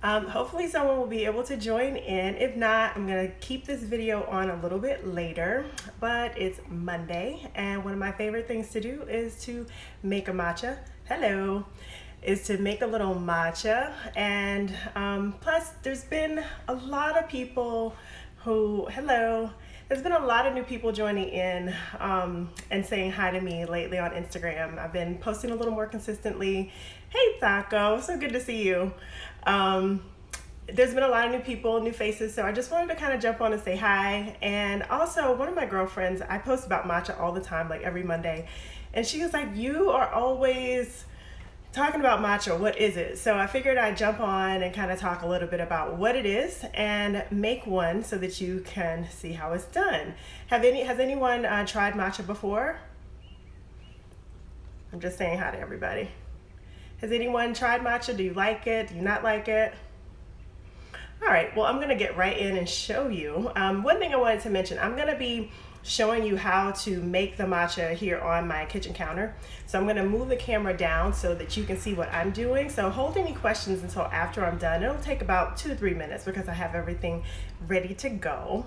Hopefully someone will be able to join in. If not, I'm gonna keep this video on a little bit later, but it's Monday and one of my favorite things to do is to make a matcha. Hello. Is to make a little matcha, and plus there's been a lot of people there's been a lot of new people joining in and saying hi to me lately on Instagram. I've been posting a little more consistently. Hey Taco, so good to see you. There's been a lot of new people, new faces, so I just wanted to kind of jump on and say hi. And also, one of my girlfriends, I post about matcha all the time, like every Monday, and she was like, you are always talking about matcha, what is it? So I figured I'd jump on and kind of talk a little bit about what it is and make one so that you can see how it's done. Has anyone tried matcha before? I'm just saying hi to everybody. Has anyone tried matcha? Do you like it? Do you not like it? All right, well, I'm gonna get right in and show you. One thing I wanted to mention, I'm gonna be showing you how to make the matcha here on my kitchen counter. So I'm gonna move the camera down so that you can see what I'm doing. So hold any questions until after I'm done. It'll take about 2 to 3 minutes because I have everything ready to go.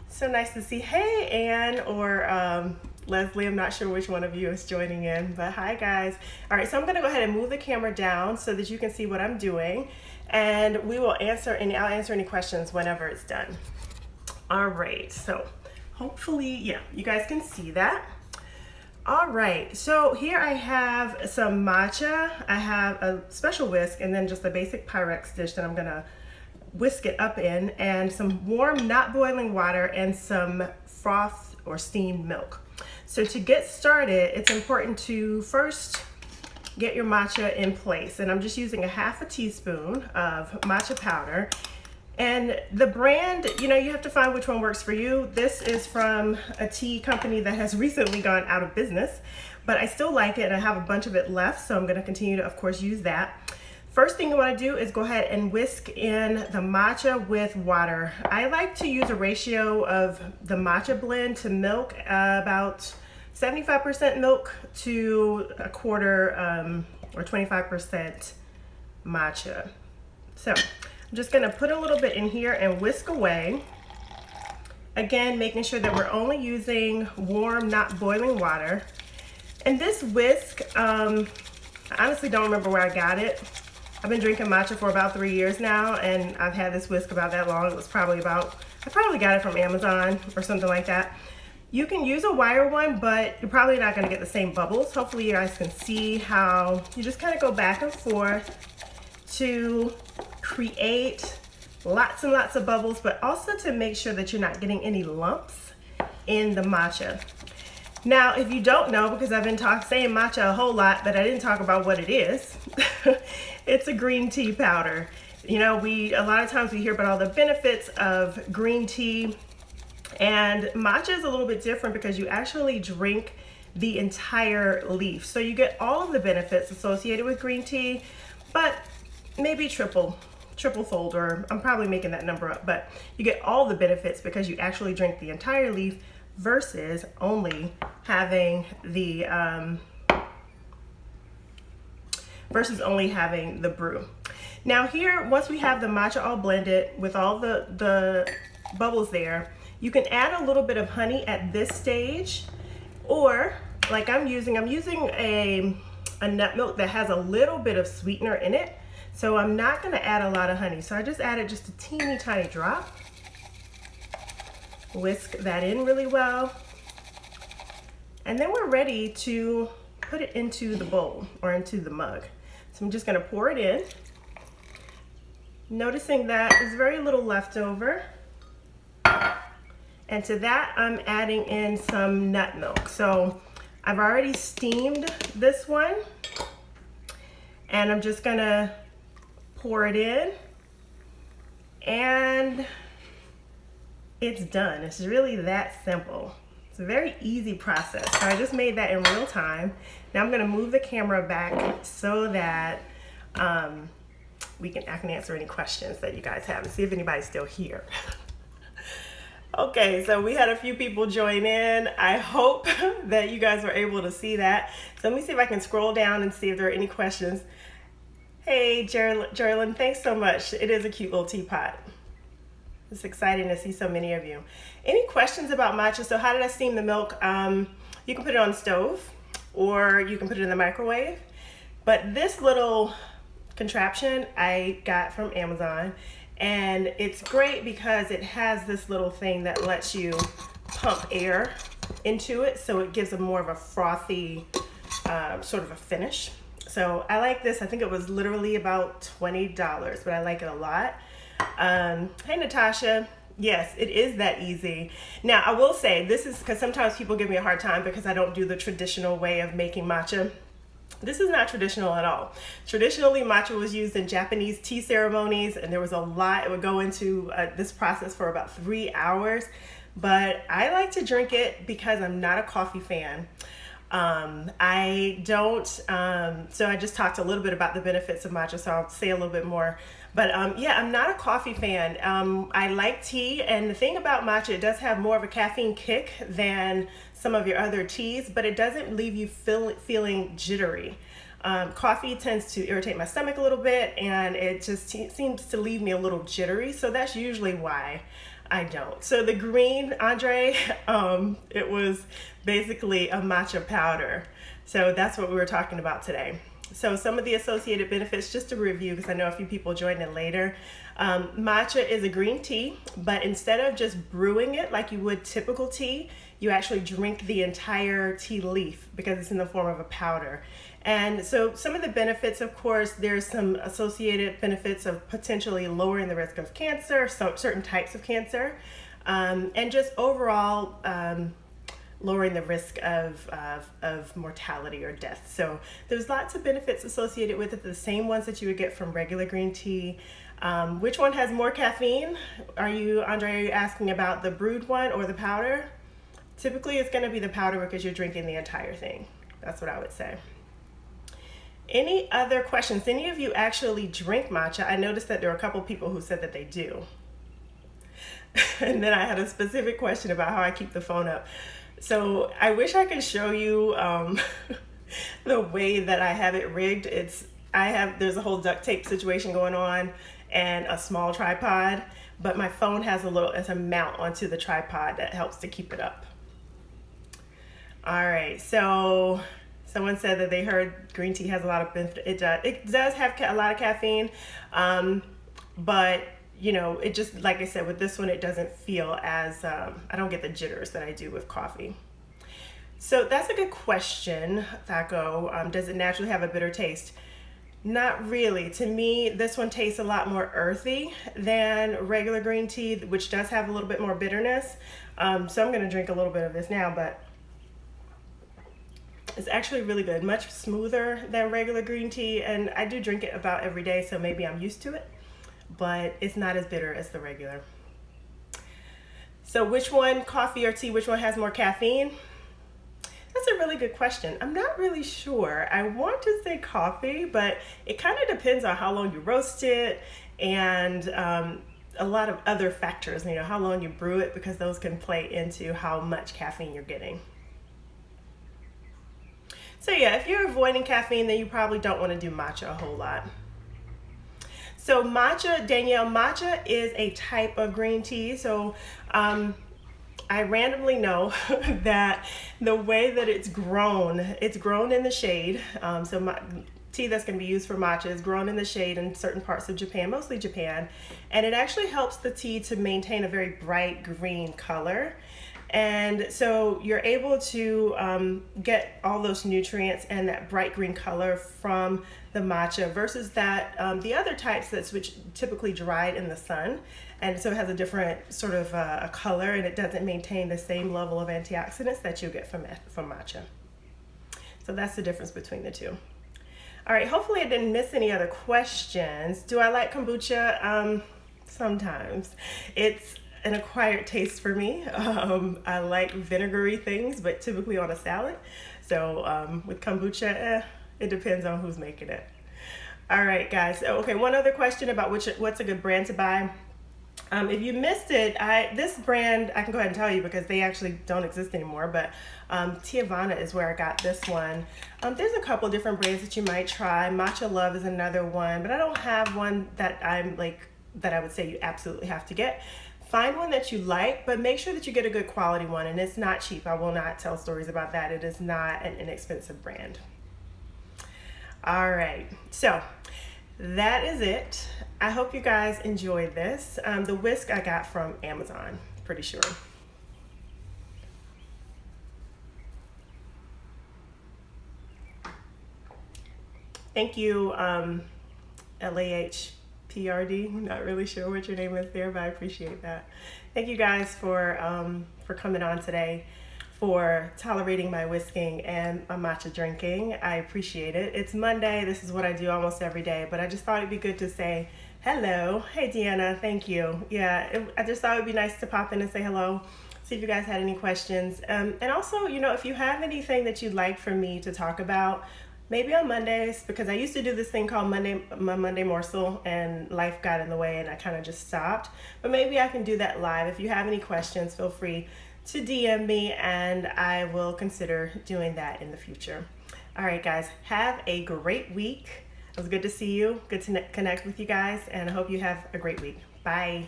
So nice to see, hey Ann or Leslie, I'm not sure which one of you is joining in, but hi guys. All right, so I'm gonna go ahead and move the camera down so that you can see what I'm doing, and I'll answer any questions whenever it's done. All right, so hopefully, yeah, you guys can see that. All right, so here I have some matcha. I have a special whisk and then just a basic Pyrex dish that I'm gonna whisk it up in, and some warm, not boiling water and some froth or steamed milk. So to get started, it's important to first get your matcha in place. And I'm just using a half a teaspoon of matcha powder. And the brand, you have to find which one works for you. This is from a tea company that has recently gone out of business, but I still like it and I have a bunch of it left, so I'm gonna continue to, of course, use that. First thing you wanna do is go ahead and whisk in the matcha with water. I like to use a ratio of the matcha blend to milk, about 75% milk to a quarter or 25% matcha. So I'm just gonna put a little bit in here and whisk away. Again, making sure that we're only using warm, not boiling water. And this whisk, I honestly don't remember where I got it. I've been drinking matcha for about 3 years now, and I've had this whisk about that long. I probably got it from Amazon or something like that. You can use a wire one, but you're probably not gonna get the same bubbles. Hopefully you guys can see how you just kind of go back and forth to create lots and lots of bubbles, but also to make sure that you're not getting any lumps in the matcha. Now, if you don't know, because I've been saying matcha a whole lot, but I didn't talk about what it is. It's a green tea powder. A lot of times we hear about all the benefits of green tea, and matcha is a little bit different because you actually drink the entire leaf. So you get all of the benefits associated with green tea, but maybe triple fold, or I'm probably making that number up, but you get all the benefits because you actually drink the entire leaf versus only having the brew. Now here, once we have the matcha all blended with all the bubbles there, you can add a little bit of honey at this stage, or like I'm using a nut milk that has a little bit of sweetener in it. So I'm not gonna add a lot of honey. So I just added just a teeny tiny drop. Whisk that in really well. And then we're ready to put it into the bowl or into the mug. So I'm just gonna pour it in. Noticing that there's very little left over. And to that, I'm adding in some nut milk. So I've already steamed this one, and I'm just gonna pour it in, and it's done. It's really that simple. It's a very easy process. So I just made that in real time. Now I'm gonna move the camera back so that I can answer any questions that you guys have and see if anybody's still here. Okay, so we had a few people join in. I hope that you guys were able to see that. So let me see if I can scroll down and see if there are any questions. Hey, Geraldine, thanks so much. It is a cute little teapot. It's exciting to see so many of you. Any questions about matcha? So how did I steam the milk? You can put it on the stove or you can put it in the microwave. But this little contraption I got from Amazon, and it's great because it has this little thing that lets you pump air into it, so it gives a more of a frothy sort of a finish. So I like this. I think it was literally about $20, but I like it a lot. Hey Natasha, yes, it is that easy. Now I will say this is because sometimes people give me a hard time because I don't do the traditional way of making matcha. This is not traditional at all. Traditionally, matcha was used in Japanese tea ceremonies, and there was a lot. It would go into this process for about 3 hours. But I like to drink it because I'm not a coffee fan. I don't, so I just talked a little bit about the benefits of matcha, so I'll say a little bit more. But yeah, I'm not a coffee fan. I like tea, and the thing about matcha, it does have more of a caffeine kick than some of your other teas, but it doesn't leave you feeling jittery. Coffee tends to irritate my stomach a little bit, and it just seems to leave me a little jittery, so that's usually why I don't. So the green, Andre, it was basically a matcha powder. So that's what we were talking about today. So some of the associated benefits, just to review, because I know a few people joined in later. Matcha is a green tea, but instead of just brewing it like you would typical tea, you actually drink the entire tea leaf because it's in the form of a powder. And so some of the benefits, of course, there's some associated benefits of potentially lowering the risk of cancer, so certain types of cancer, and just overall lowering the risk of mortality or death. So there's lots of benefits associated with it, the same ones that you would get from regular green tea. Which one has more caffeine? Andre, are you asking about the brewed one or the powder? Typically it's going to be the powder because you're drinking the entire thing. That's what I would say. Any other questions? Any of you actually drink matcha? I noticed that there are a couple people who said that they do. And then I had a specific question about how I keep the phone up. So I wish I could show you the way that I have it rigged. There's a whole duct tape situation going on and a small tripod, but my phone has a mount onto the tripod that helps to keep it up. All right, so someone said that they heard green tea has a lot of benefit. It does have a lot of caffeine, but you know, it just, like I said, with this one, it doesn't feel as, I don't get the jitters that I do with coffee. So that's a good question, Thaco. Does it naturally have a bitter taste? Not really. To me, this one tastes a lot more earthy than regular green tea, which does have a little bit more bitterness. So I'm going to drink a little bit of this now, but it's actually really good, much smoother than regular green tea, and I do drink it about every day, so maybe I'm used to it, but it's not as bitter as the regular. So which one, coffee or tea, which one has more caffeine? That's a really good question. I'm not really sure. I want to say coffee, but it kind of depends on how long you roast it and a lot of other factors, you know, how long you brew it, because those can play into how much caffeine you're getting. So yeah, if you're avoiding caffeine, then you probably don't want to do matcha a whole lot. So matcha, Danielle, matcha is a type of green tea. So I randomly know that the way that it's grown in the shade. So tea that's going to be used for matcha is grown in the shade in certain parts of Japan, mostly Japan. And it actually helps the tea to maintain a very bright green color. And so you're able to get all those nutrients and that bright green color from the matcha versus that the other types which typically dried in the sun, and so it has a different sort of a color, and it doesn't maintain the same level of antioxidants that you get from matcha. So that's the difference between the two. All right, hopefully I didn't miss any other questions. Do I like kombucha? Sometimes. It's an acquired taste for me. I like vinegary things, but typically on a salad. So with kombucha, it depends on who's making it. All right, guys. Okay, one other question about what's a good brand to buy. If you missed it, this brand, I can go ahead and tell you because they actually don't exist anymore, but Tiavana is where I got this one. There's a couple different brands that you might try. Matcha Love is another one, but I don't have one that that I would say you absolutely have to get. Find one that you like, but make sure that you get a good quality one, and it's not cheap. I will not tell stories about that. It is not an inexpensive brand. All right, so that is it. I hope you guys enjoyed this. The whisk I got from Amazon, pretty sure. Thank you, LAHPRD. I'm not really sure what your name is there, but I appreciate that. Thank you guys for coming on today, for tolerating my whisking and my matcha drinking. I appreciate it. It's Monday. This is what I do almost every day, but I just thought it'd be good to say hello. Hey, Deanna, thank you. Yeah, I just thought it'd be nice to pop in and say hello, see if you guys had any questions. And also, you know, if you have anything that you'd like for me to talk about, maybe on Mondays, because I used to do this thing called Monday Morsel, and life got in the way and I kind of just stopped. But maybe I can do that live. If you have any questions, feel free to DM me and I will consider doing that in the future. All right, guys, have a great week. It was good to see you, good to connect with you guys, and I hope you have a great week. Bye.